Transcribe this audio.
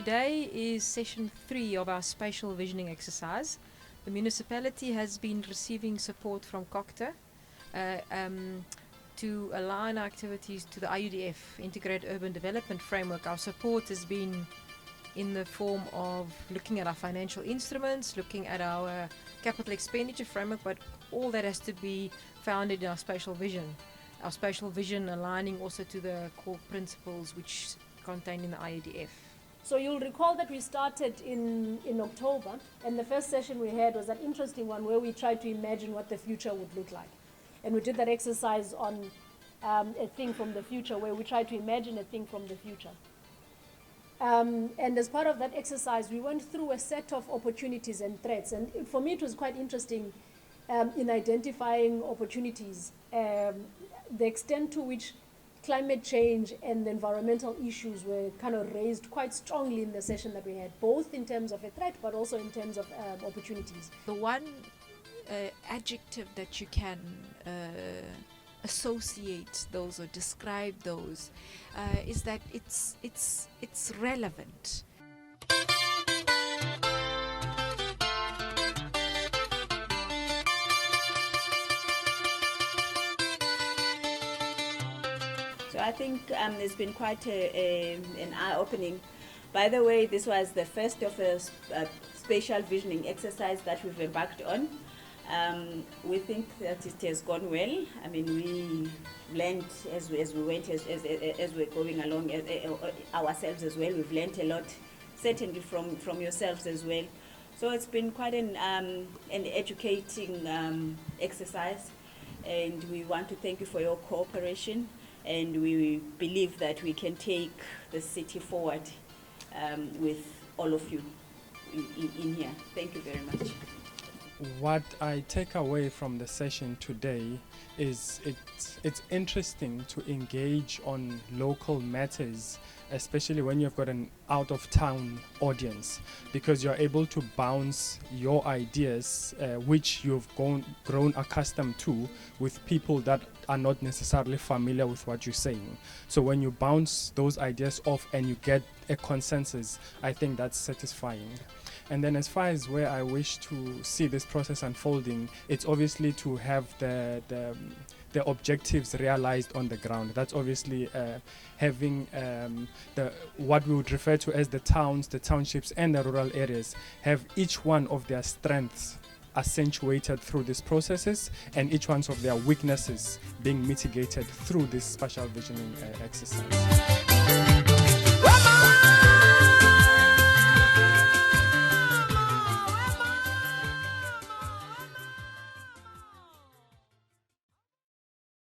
Today is session 3 of our spatial visioning exercise. The municipality has been receiving support from COCTA to align our activities to the IUDF, Integrated Urban Development Framework. Our support has been in the form of looking at our financial instruments, looking at our capital expenditure framework, but all that has to be founded in our spatial vision. Our spatial vision aligning also to the core principles which contained in the IUDF. So you'll recall that we started in October, and the first session we had was that interesting one where we tried to imagine what the future would look like. And we did that exercise on a thing from the future, where we tried to imagine a thing from the future. And as part of that exercise, we went through a set of opportunities and threats. And for me, it was quite interesting in identifying opportunities, the extent to which climate change and the environmental issues were kind of raised quite strongly in the session that we had, both in terms of a threat, but also in terms of opportunities. The one adjective that you can associate those or describe those is that it's relevant. So I think it's been quite an eye-opening. By the way, this was the first of a spatial visioning exercise that we've embarked on. We think that it has gone well. I mean, we learned as we went, as we're going along, ourselves as well. We've learned a lot, certainly from yourselves as well. So it's been quite an educating exercise, and we want to thank you for your cooperation. And we believe that we can take the city forward with all of you in here. Thank you very much. What I take away from the session today is it's interesting to engage on local matters, especially when you've got an out-of-town audience, because you're able to bounce your ideas, which you've grown accustomed to, with people that are not necessarily familiar with what you're saying. So when you bounce those ideas off and you get a consensus, I think that's satisfying. And then as far as where I wish to see this process unfolding, it's obviously to have the objectives realized on the ground. That's obviously having what we would refer to as the towns, the townships, and the rural areas have each one of their strengths accentuated through these processes, and each one of their weaknesses being mitigated through this spatial visioning exercise.